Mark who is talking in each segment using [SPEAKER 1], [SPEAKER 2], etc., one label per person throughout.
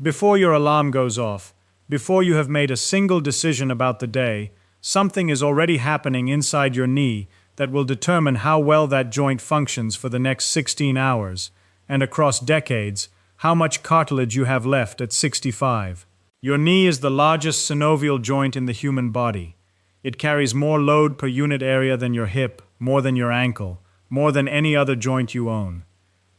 [SPEAKER 1] Before your alarm goes off, before you have made a single decision about the day, something is already happening inside your knee that will determine how well that joint functions for the next 16 hours, and across decades, how much cartilage you have left at 65. Your knee is the largest synovial joint in the human body. It carries more load per unit area than your hip, more than your ankle, more than any other joint you own.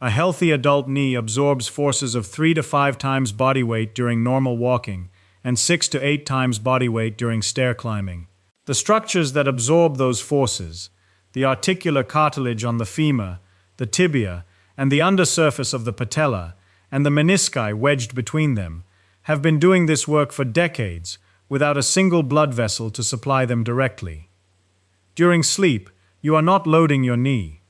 [SPEAKER 1] A healthy adult knee absorbs forces of 3 to 5 times body weight during normal walking, and 6 to 8 times body weight during stair climbing. The structures that absorb those forces, the articular cartilage on the femur, the tibia, and the undersurface of the patella, and the menisci wedged between them, have been doing this work for decades without a single blood vessel to supply them directly. During sleep, you are not loading your knee.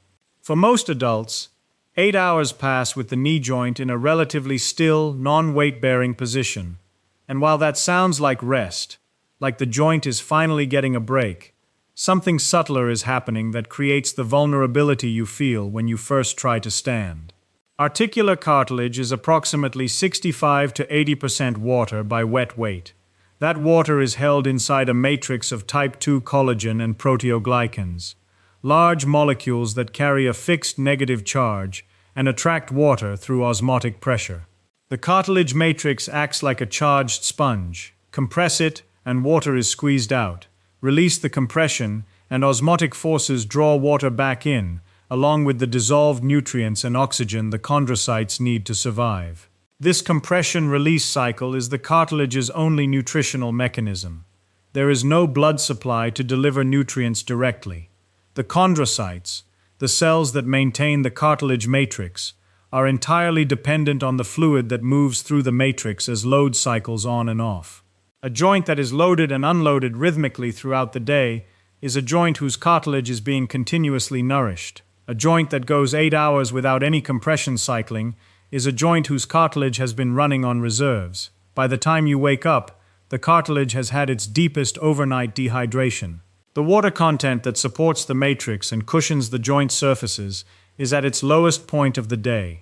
[SPEAKER 1] For most adults, 8 hours pass with the knee joint in a relatively still, non-weight-bearing position. And while that sounds like rest, like the joint is finally getting a break, something subtler is happening that creates the vulnerability you feel when you first try to stand. Articular cartilage is approximately 65 to 80% water by wet weight. That water is held inside a matrix of type 2 collagen and proteoglycans, large molecules that carry a fixed negative charge and attract water through osmotic pressure. The cartilage matrix acts like a charged sponge. Compress it, and water is squeezed out. Release the compression, and osmotic forces draw water back in, along with the dissolved nutrients and oxygen the chondrocytes need to survive. This compression-release cycle is the cartilage's only nutritional mechanism. There is no blood supply to deliver nutrients directly. The chondrocytes, the cells that maintain the cartilage matrix, are entirely dependent on the fluid that moves through the matrix as load cycles on and off. A joint that is loaded and unloaded rhythmically throughout the day is a joint whose cartilage is being continuously nourished. A joint that goes 8 hours without any compression cycling is a joint whose cartilage has been running on reserves. By the time you wake up, the cartilage has had its deepest overnight dehydration. The water content that supports the matrix and cushions the joint surfaces is at its lowest point of the day.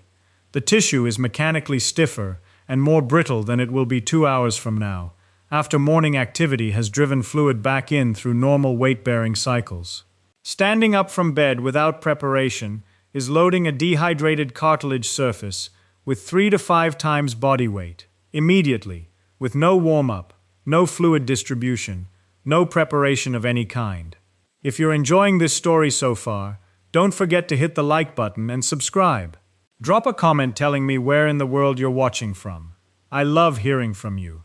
[SPEAKER 1] The tissue is mechanically stiffer and more brittle than it will be 2 hours from now, after morning activity has driven fluid back in through normal weight-bearing cycles. Standing up from bed without preparation is loading a dehydrated cartilage surface with 3 to 5 times body weight, immediately, with no warm-up, no fluid distribution, no preparation of any kind. If you're enjoying this story so far, don't forget to hit the like button and subscribe. Drop a comment telling me where in the world you're watching from. I love hearing from you.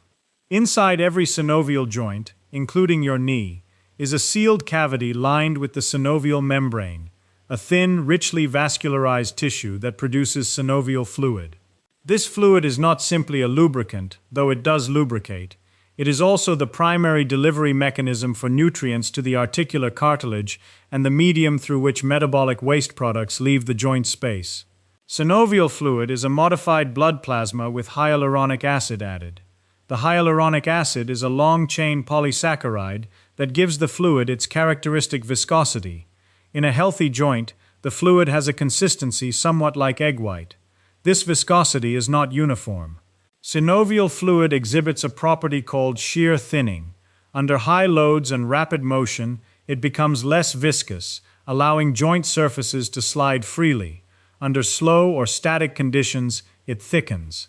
[SPEAKER 1] Inside every synovial joint, including your knee, is a sealed cavity lined with the synovial membrane, a thin, richly vascularized tissue that produces synovial fluid. This fluid is not simply a lubricant, though it does lubricate. It is also the primary delivery mechanism for nutrients to the articular cartilage and the medium through which metabolic waste products leave the joint space. Synovial fluid is a modified blood plasma with hyaluronic acid added. The hyaluronic acid is a long-chain polysaccharide that gives the fluid its characteristic viscosity. In a healthy joint, the fluid has a consistency somewhat like egg white. This viscosity is not uniform. Synovial fluid exhibits a property called shear thinning. Under high loads and rapid motion, it becomes less viscous, allowing joint surfaces to slide freely. Under slow or static conditions, it thickens.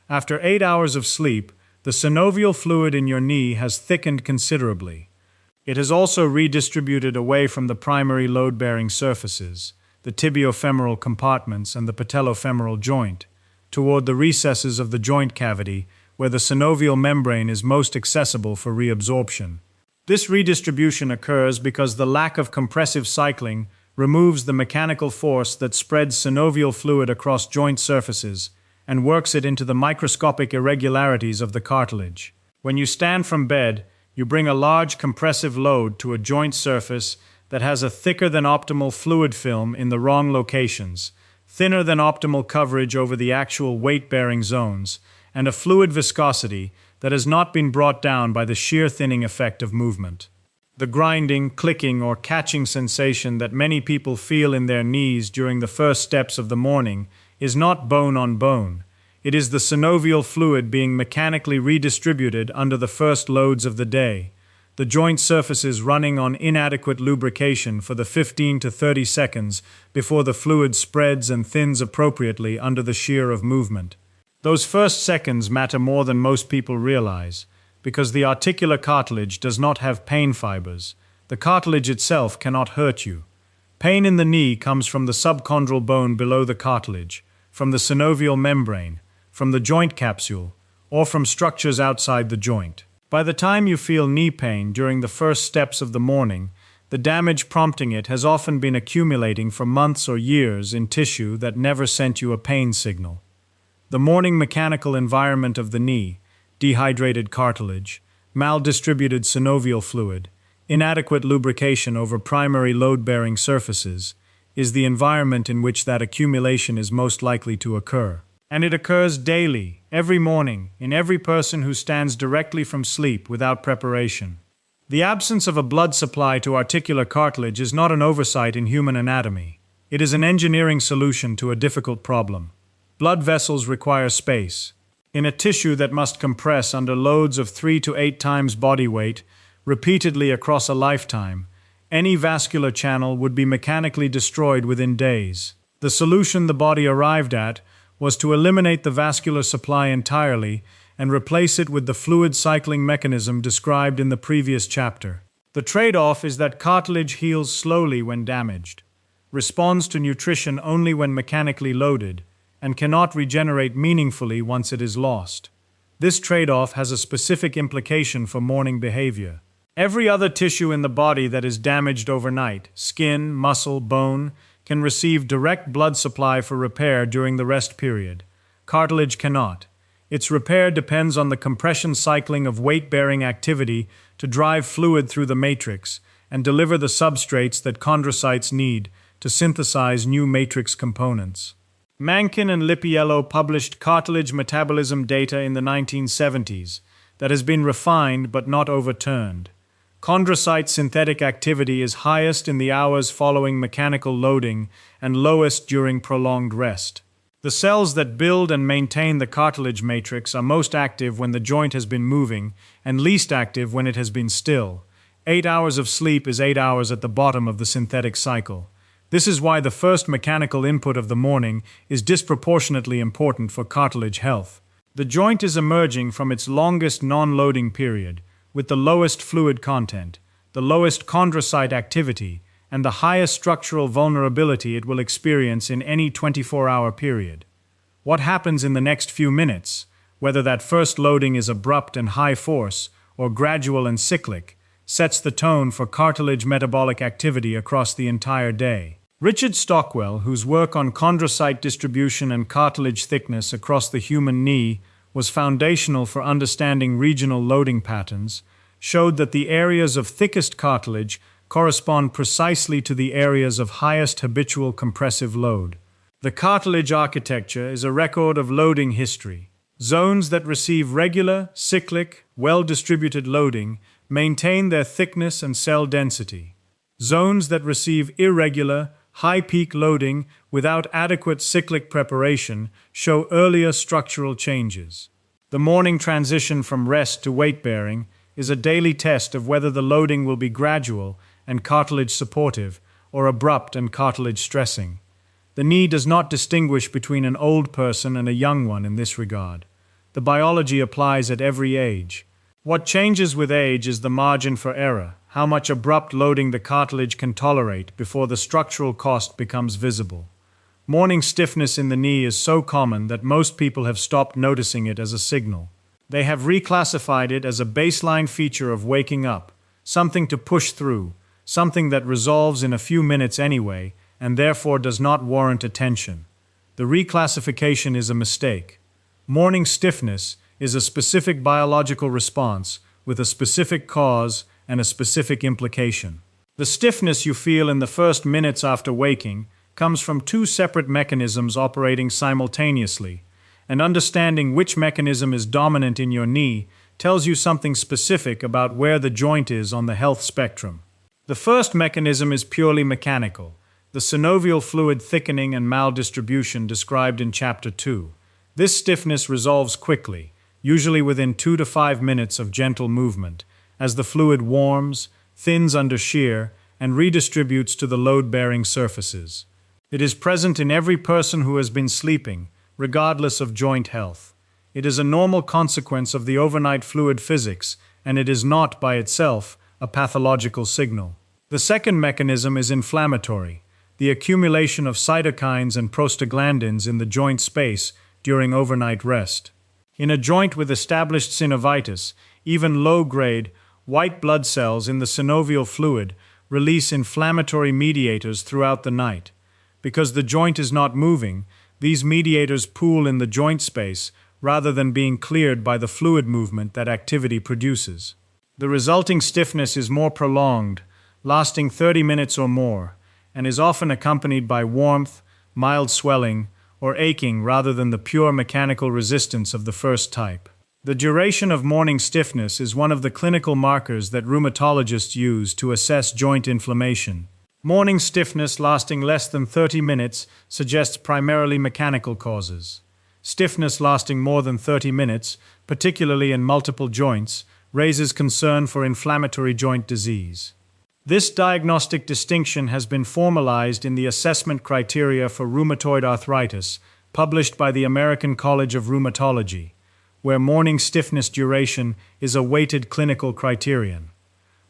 [SPEAKER 1] After 8 hours of sleep, the synovial fluid in your knee has thickened considerably. It has also redistributed away from the primary load-bearing surfaces, the tibiofemoral compartments and the patellofemoral joint, toward the recesses of the joint cavity where the synovial membrane is most accessible for reabsorption. This redistribution occurs because the lack of compressive cycling removes the mechanical force that spreads synovial fluid across joint surfaces and works it into the microscopic irregularities of the cartilage. When you stand from bed, you bring a large compressive load to a joint surface that has a thicker than optimal fluid film in the wrong locations, thinner than optimal coverage over the actual weight-bearing zones, and a fluid viscosity that has not been brought down by the shear thinning effect of movement. The grinding, clicking, or catching sensation that many people feel in their knees during the first steps of the morning is not bone on bone. It is the synovial fluid being mechanically redistributed under the first loads of the day, the joint surfaces running on inadequate lubrication for the 15 to 30 seconds before the fluid spreads and thins appropriately under the shear of movement. Those first seconds matter more than most people realize, because the articular cartilage does not have pain fibers. The cartilage itself cannot hurt you. Pain in the knee comes from the subchondral bone below the cartilage, from the synovial membrane, from the joint capsule, or from structures outside the joint. By the time you feel knee pain during the first steps of the morning, the damage prompting it has often been accumulating for months or years in tissue that never sent you a pain signal. The morning mechanical environment of the knee, dehydrated cartilage, maldistributed synovial fluid, inadequate lubrication over primary load-bearing surfaces, is the environment in which that accumulation is most likely to occur. And it occurs daily, every morning, in every person who stands directly from sleep without preparation. The absence of a blood supply to articular cartilage is not an oversight in human anatomy. It is an engineering solution to a difficult problem. Blood vessels require space. In a tissue that must compress under loads of 3 to 8 times body weight, repeatedly across a lifetime, any vascular channel would be mechanically destroyed within days. The solution the body arrived at was to eliminate the vascular supply entirely and replace it with the fluid cycling mechanism described in the previous chapter. The trade-off is that cartilage heals slowly when damaged, responds to nutrition only when mechanically loaded, and cannot regenerate meaningfully once it is lost. This trade-off has a specific implication for morning behavior. Every other tissue in the body that is damaged overnight, skin, muscle, bone, can receive direct blood supply for repair during the rest period. Cartilage cannot. Its repair depends on the compression cycling of weight-bearing activity to drive fluid through the matrix and deliver the substrates that chondrocytes need to synthesize new matrix components. Mankin and Lippiello published cartilage metabolism data in the 1970s that has been refined but not overturned. Chondrocyte synthetic activity is highest in the hours following mechanical loading and lowest during prolonged rest. The cells that build and maintain the cartilage matrix are most active when the joint has been moving and least active when it has been still. 8 hours of sleep is 8 hours at the bottom of the synthetic cycle. This is why the first mechanical input of the morning is disproportionately important for cartilage health. The joint is emerging from its longest non-loading period, with the lowest fluid content, the lowest chondrocyte activity, and the highest structural vulnerability it will experience in any 24-hour period. What happens in the next few minutes, whether that first loading is abrupt and high force or gradual and cyclic, sets the tone for cartilage metabolic activity across the entire day. Richard Stockwell, whose work on chondrocyte distribution and cartilage thickness across the human knee was foundational for understanding regional loading patterns, showed that the areas of thickest cartilage correspond precisely to the areas of highest habitual compressive load. The cartilage architecture is a record of loading history. Zones that receive regular, cyclic, well-distributed loading maintain their thickness and cell density. Zones that receive irregular, high-peak loading without adequate cyclic preparation show earlier structural changes. The morning transition from rest to weight-bearing is a daily test of whether the loading will be gradual and cartilage supportive or abrupt and cartilage stressing. The knee does not distinguish between an old person and a young one in this regard. The biology applies at every age. What changes with age is the margin for error, how much abrupt loading the cartilage can tolerate before the structural cost becomes visible. Morning stiffness in the knee is so common that most people have stopped noticing it as a signal. They have reclassified it as a baseline feature of waking up, something to push through, something that resolves in a few minutes anyway, and therefore does not warrant attention. The reclassification is a mistake. Morning stiffness is a specific biological response with a specific cause and a specific implication. The stiffness you feel in the first minutes after waking comes from two separate mechanisms operating simultaneously, and understanding which mechanism is dominant in your knee tells you something specific about where the joint is on the health spectrum. The first mechanism is purely mechanical, the synovial fluid thickening and maldistribution described in Chapter 2. This stiffness resolves quickly, usually within 2 to 5 minutes of gentle movement, as the fluid warms, thins under shear, and redistributes to the load-bearing surfaces. It is present in every person who has been sleeping, regardless of joint health. It is a normal consequence of the overnight fluid physics, and it is not, by itself, a pathological signal. The second mechanism is inflammatory, the accumulation of cytokines and prostaglandins in the joint space during overnight rest. In a joint with established synovitis, even low-grade, white blood cells in the synovial fluid release inflammatory mediators throughout the night. Because the joint is not moving, these mediators pool in the joint space rather than being cleared by the fluid movement that activity produces. The resulting stiffness is more prolonged, lasting 30 minutes or more, and is often accompanied by warmth, mild swelling, or aching rather than the pure mechanical resistance of the first type. The duration of morning stiffness is one of the clinical markers that rheumatologists use to assess joint inflammation. Morning stiffness lasting less than 30 minutes suggests primarily mechanical causes. Stiffness lasting more than 30 minutes, particularly in multiple joints, raises concern for inflammatory joint disease. This diagnostic distinction has been formalized in the assessment criteria for rheumatoid arthritis, published by the American College of Rheumatology, where morning stiffness duration is a weighted clinical criterion.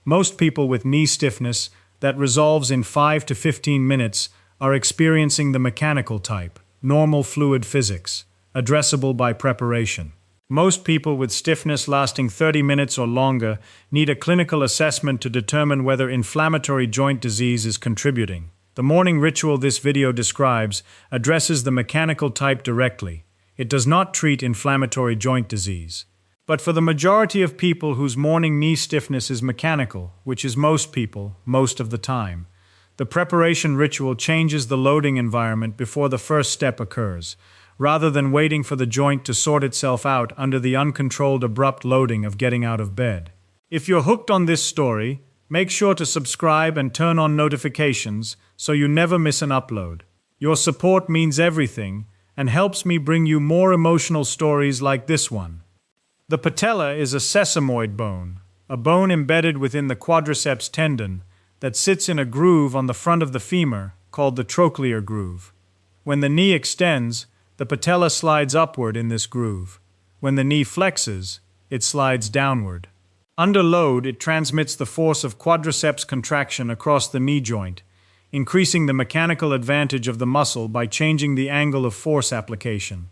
[SPEAKER 1] Most people with knee stiffness that resolves in 5 to 15 minutes are experiencing the mechanical type, normal fluid physics, addressable by preparation. Most people with stiffness lasting 30 minutes or longer need a clinical assessment to determine whether inflammatory joint disease is contributing. The morning ritual this video describes addresses the mechanical type directly. It does not treat inflammatory joint disease. But for the majority of people whose morning knee stiffness is mechanical, which is most people, most of the time, the preparation ritual changes the loading environment before the first step occurs, rather than waiting for the joint to sort itself out under the uncontrolled abrupt loading of getting out of bed. If you're hooked on this story, make sure to subscribe and turn on notifications so you never miss an upload. Your support means everything and helps me bring you more emotional stories like this one. The patella is a sesamoid bone, a bone embedded within the quadriceps tendon that sits in a groove on the front of the femur called the trochlear groove. When the knee extends, the patella slides upward in this groove. When the knee flexes, it slides downward. Under load, it transmits the force of quadriceps contraction across the knee joint, increasing the mechanical advantage of the muscle by changing the angle of force application.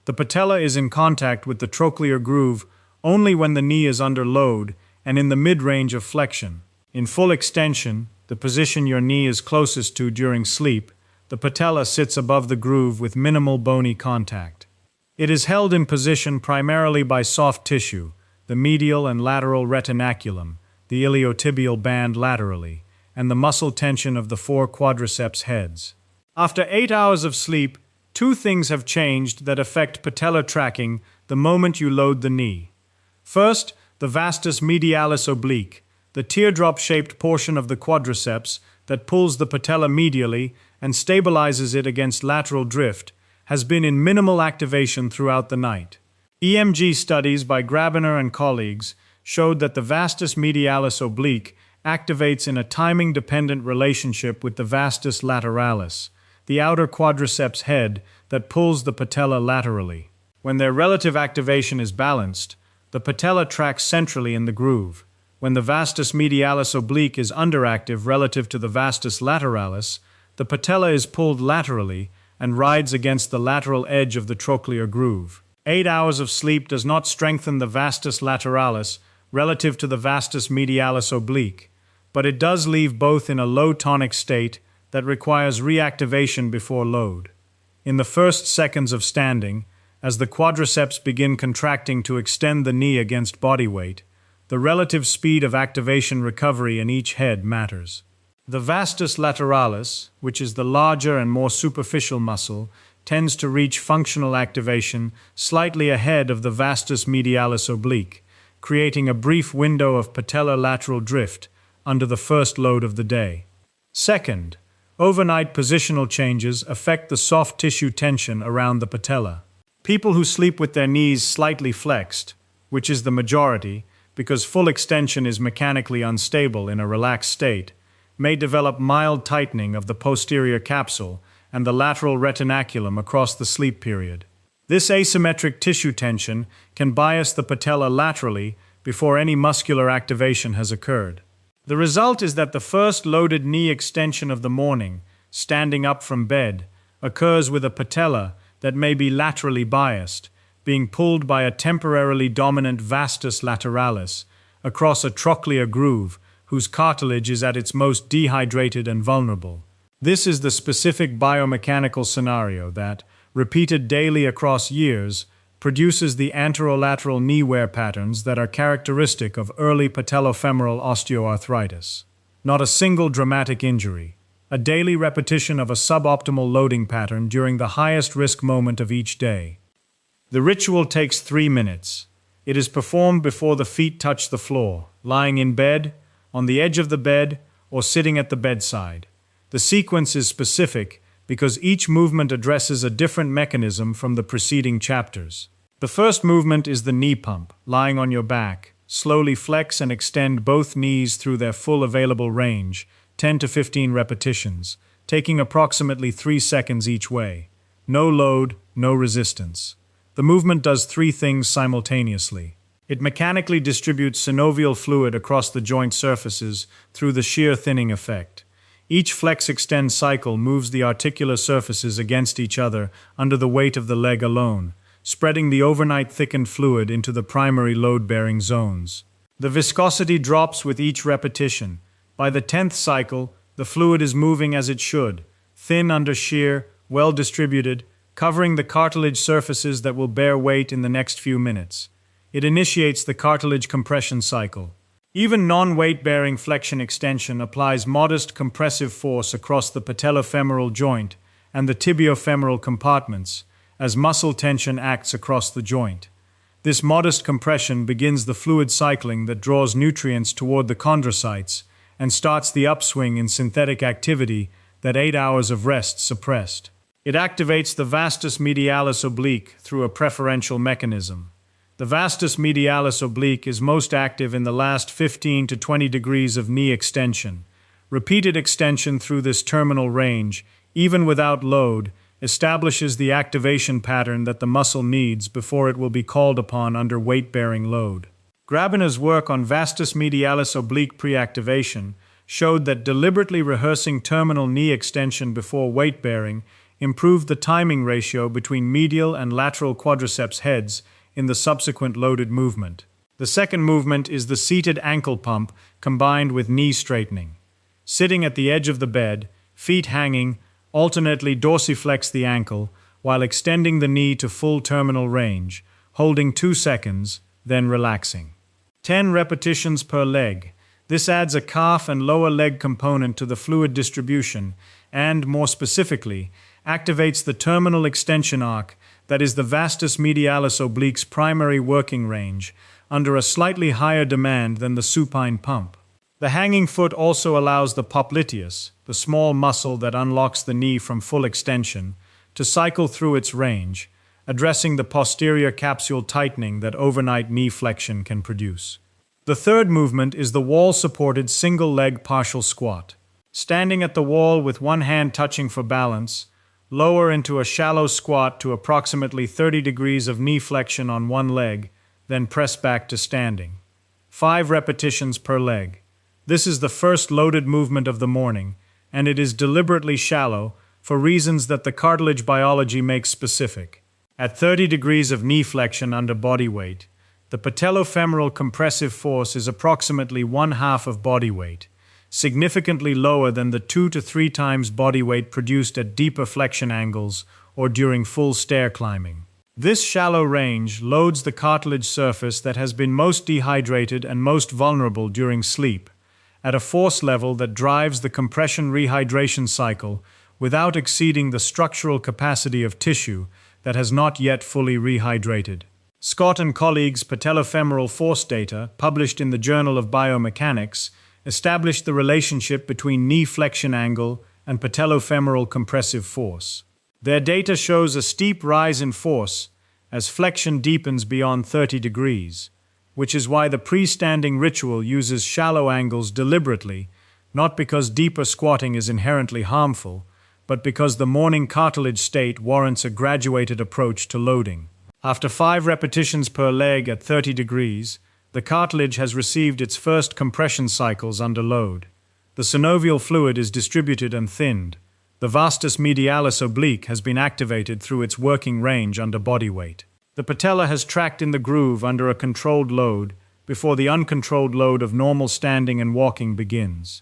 [SPEAKER 1] The patella is in contact with the trochlear groove only when the knee is under load and in the mid-range of flexion. In full extension, the position your knee is closest to during sleep, the patella sits above the groove with minimal bony contact. It is held in position primarily by soft tissue, the medial and lateral retinaculum, the iliotibial band laterally, and the muscle tension of the 4 quadriceps heads. After 8 hours of sleep, 2 things have changed that affect patellar tracking the moment you load the knee. First, the vastus medialis oblique, the teardrop-shaped portion of the quadriceps that pulls the patella medially and stabilizes it against lateral drift, has been in minimal activation throughout the night. EMG studies by Grabiner and colleagues showed that the vastus medialis oblique activates in a timing-dependent relationship with the vastus lateralis, the outer quadriceps head that pulls the patella laterally. When their relative activation is balanced, the patella tracks centrally in the groove. When the vastus medialis oblique is underactive relative to the vastus lateralis, the patella is pulled laterally and rides against the lateral edge of the trochlear groove. 8 hours of sleep does not strengthen the vastus lateralis relative to the vastus medialis oblique, but it does leave both in a low tonic state that requires reactivation before load. In the first seconds of standing, as the quadriceps begin contracting to extend the knee against body weight, the relative speed of activation recovery in each head matters. The vastus lateralis, which is the larger and more superficial muscle, tends to reach functional activation slightly ahead of the vastus medialis oblique, creating a brief window of patellar lateral drift under the first load of the day. Second, overnight positional changes affect the soft tissue tension around the patella. People who sleep with their knees slightly flexed, which is the majority, because full extension is mechanically unstable in a relaxed state, may develop mild tightening of the posterior capsule and the lateral retinaculum across the sleep period. This asymmetric tissue tension can bias the patella laterally before any muscular activation has occurred. The result is that the first loaded knee extension of the morning, standing up from bed, occurs with a patella that may be laterally biased, being pulled by a temporarily dominant vastus lateralis across a trochlear groove whose cartilage is at its most dehydrated and vulnerable. This is the specific biomechanical scenario that, repeated daily across years, produces the anterolateral knee wear patterns that are characteristic of early patellofemoral osteoarthritis. Not a single dramatic injury, a daily repetition of a suboptimal loading pattern during the highest risk moment of each day. The ritual takes 3 minutes. It is performed before the feet touch the floor, lying in bed, on the edge of the bed, or sitting at the bedside. The sequence is specific because each movement addresses a different mechanism from the preceding chapters. The first movement is the knee pump, lying on your back. Slowly flex and extend both knees through their full available range, 10 to 15 repetitions, taking approximately 3 seconds each way. No load, no resistance. The movement does 3 things simultaneously. It mechanically distributes synovial fluid across the joint surfaces through the shear thinning effect. Each flex-extend cycle moves the articular surfaces against each other under the weight of the leg alone, spreading the overnight thickened fluid into the primary load-bearing zones. The viscosity drops with each repetition. By the 10th cycle, the fluid is moving as it should, thin under shear, well distributed, covering the cartilage surfaces that will bear weight in the next few minutes. It initiates the cartilage compression cycle. Even non-weight-bearing flexion extension applies modest compressive force across the patellofemoral joint and the tibiofemoral compartments as muscle tension acts across the joint. This modest compression begins the fluid cycling that draws nutrients toward the chondrocytes and starts the upswing in synthetic activity that 8 hours of rest suppressed. It activates the vastus medialis oblique through a preferential mechanism. The vastus medialis oblique is most active in the last 15 to 20 degrees of knee extension. Repeated extension through this terminal range, even without load, establishes the activation pattern that the muscle needs before it will be called upon under weight-bearing load. Grabiner's work on vastus medialis oblique preactivation showed that deliberately rehearsing terminal knee extension before weight-bearing improved the timing ratio between medial and lateral quadriceps heads in the subsequent loaded movement. The second movement is the seated ankle pump combined with knee straightening. Sitting at the edge of the bed, feet hanging, alternately dorsiflex the ankle while extending the knee to full terminal range, holding 2 seconds, then relaxing. 10 repetitions per leg. This adds a calf and lower leg component to the fluid distribution and, more specifically, activates the terminal extension arc that is the vastus medialis oblique's primary working range, under a slightly higher demand than the supine pump. The hanging foot also allows the popliteus, the small muscle that unlocks the knee from full extension, to cycle through its range, addressing the posterior capsule tightening that overnight knee flexion can produce. The third movement is the wall-supported single-leg partial squat. Standing at the wall with one hand touching for balance, lower into a shallow squat to approximately 30 degrees of knee flexion on one leg, then press back to standing. 5 repetitions per leg. This is the first loaded movement of the morning, and it is deliberately shallow for reasons that the cartilage biology makes specific. At 30 degrees of knee flexion under body weight, the patellofemoral compressive force is approximately 1/2 of body weight, significantly lower than the 2 to 3 times body weight produced at deeper flexion angles or during full stair climbing. This shallow range loads the cartilage surface that has been most dehydrated and most vulnerable during sleep, at a force level that drives the compression rehydration cycle without exceeding the structural capacity of tissue that has not yet fully rehydrated. Scott and colleagues' patellofemoral force data, published in the Journal of Biomechanics, established the relationship between knee flexion angle and patellofemoral compressive force. Their data shows a steep rise in force as flexion deepens beyond 30 degrees, which is why the pre-standing ritual uses shallow angles deliberately, not because deeper squatting is inherently harmful, but because the morning cartilage state warrants a graduated approach to loading. After 5 repetitions per leg at 30 degrees, the cartilage has received its first compression cycles under load. The synovial fluid is distributed and thinned. The vastus medialis oblique has been activated through its working range under body weight. The patella has tracked in the groove under a controlled load before the uncontrolled load of normal standing and walking begins.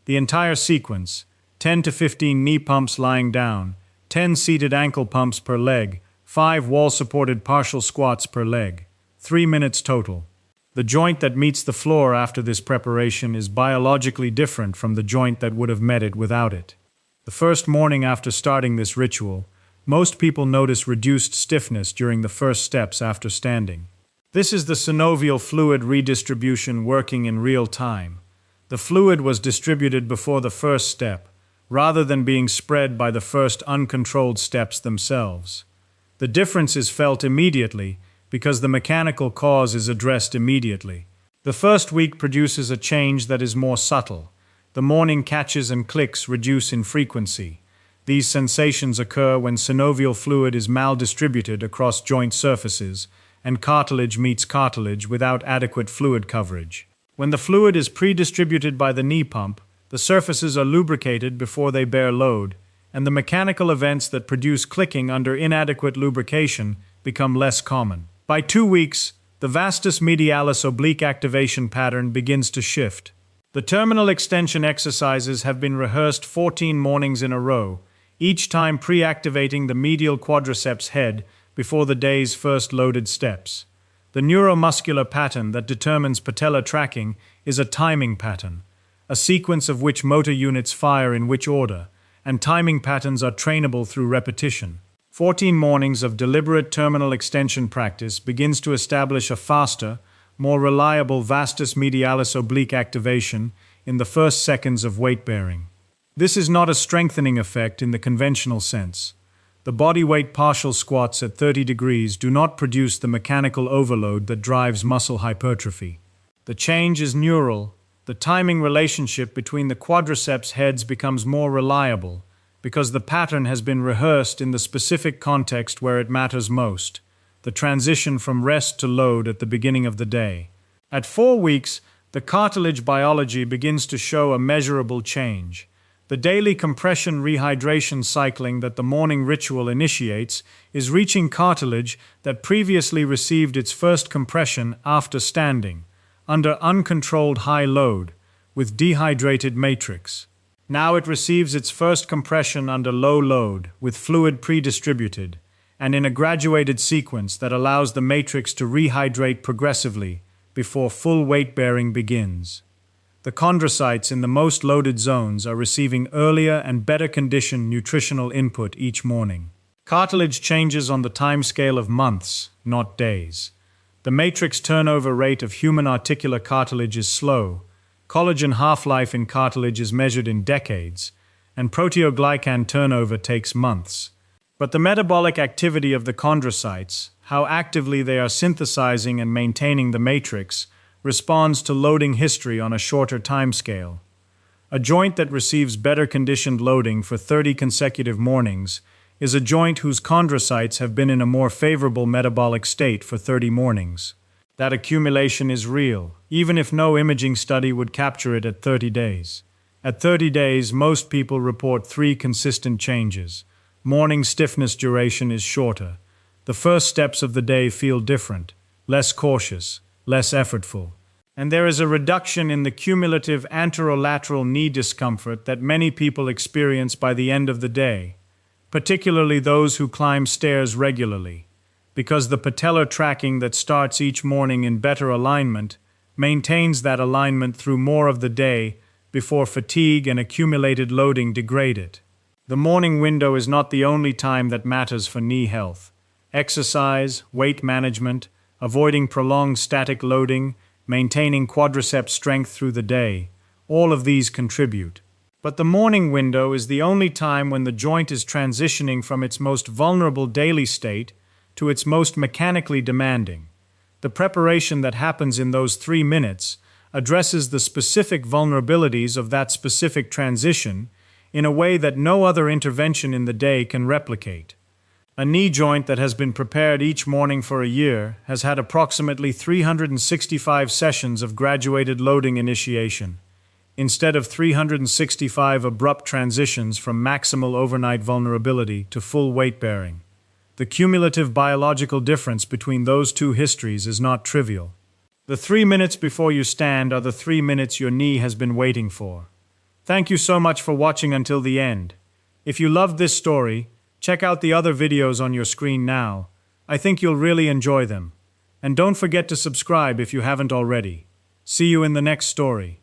[SPEAKER 1] The entire sequence, 10 to 15 knee pumps lying down, 10 seated ankle pumps per leg, 5 wall-supported partial squats per leg, 3 minutes total. The joint that meets the floor after this preparation is biologically different from the joint that would have met it without it. The first morning after starting this ritual, most people notice reduced stiffness during the first steps after standing. This is the synovial fluid redistribution working in real time. The fluid was distributed before the first step, rather than being spread by the first uncontrolled steps themselves. The difference is felt immediately because the mechanical cause is addressed immediately. The first week produces a change that is more subtle. The morning catches and clicks reduce in frequency. These sensations occur when synovial fluid is maldistributed across joint surfaces and cartilage meets cartilage without adequate fluid coverage. When the fluid is pre-distributed by the knee pump, the surfaces are lubricated before they bear load, and the mechanical events that produce clicking under inadequate lubrication become less common. By 2 weeks, the vastus medialis oblique activation pattern begins to shift. The terminal extension exercises have been rehearsed 14 mornings in a row, each time pre-activating the medial quadriceps head before the day's first loaded steps. The neuromuscular pattern that determines patellar tracking is a timing pattern, a sequence of which motor units fire in which order, and timing patterns are trainable through repetition. 14 mornings of deliberate terminal extension practice begins to establish a faster, more reliable vastus medialis oblique activation in the first seconds of weight bearing. This is not a strengthening effect in the conventional sense. The body weight partial squats at 30 degrees do not produce the mechanical overload that drives muscle hypertrophy. The change is neural. The timing relationship between the quadriceps heads becomes more reliable, because the pattern has been rehearsed in the specific context where it matters most, the transition from rest to load at the beginning of the day. At 4 weeks, the cartilage biology begins to show a measurable change. The daily compression rehydration cycling that the morning ritual initiates is reaching cartilage that previously received its first compression after standing, under uncontrolled high load, with dehydrated matrix. Now it receives its first compression under low load, with fluid pre-distributed, and in a graduated sequence that allows the matrix to rehydrate progressively before full weight bearing begins. The chondrocytes in the most loaded zones are receiving earlier and better conditioned nutritional input each morning. Cartilage changes on the timescale of months, not days. The matrix turnover rate of human articular cartilage is slow. Collagen half-life in cartilage is measured in decades, and proteoglycan turnover takes months. But the metabolic activity of the chondrocytes, how actively they are synthesizing and maintaining the matrix, responds to loading history on a shorter timescale. A joint that receives better conditioned loading for 30 consecutive mornings is a joint whose chondrocytes have been in a more favorable metabolic state for 30 mornings. That accumulation is real, even if no imaging study would capture it at 30 days. At 30 days, most people report 3 consistent changes. Morning stiffness duration is shorter. The first steps of the day feel different, less cautious, less effortful. And there is a reduction in the cumulative anterolateral knee discomfort that many people experience by the end of the day, particularly those who climb stairs regularly, because the patellar tracking that starts each morning in better alignment maintains that alignment through more of the day before fatigue and accumulated loading degrade it. The morning window is not the only time that matters for knee health. Exercise, weight management, avoiding prolonged static loading, maintaining quadriceps strength through the day, all of these contribute. But the morning window is the only time when the joint is transitioning from its most vulnerable daily state to its most mechanically demanding. The preparation that happens in those 3 minutes addresses the specific vulnerabilities of that specific transition in a way that no other intervention in the day can replicate. A knee joint that has been prepared each morning for a year has had approximately 365 sessions of graduated loading initiation, instead of 365 abrupt transitions from maximal overnight vulnerability to full weight bearing. The cumulative biological difference between those two histories is not trivial. The 3 minutes before you stand are the 3 minutes your knee has been waiting for. Thank you so much for watching until the end. If you loved this story, check out the other videos on your screen now. I think you'll really enjoy them. And don't forget to subscribe if you haven't already. See you in the next story.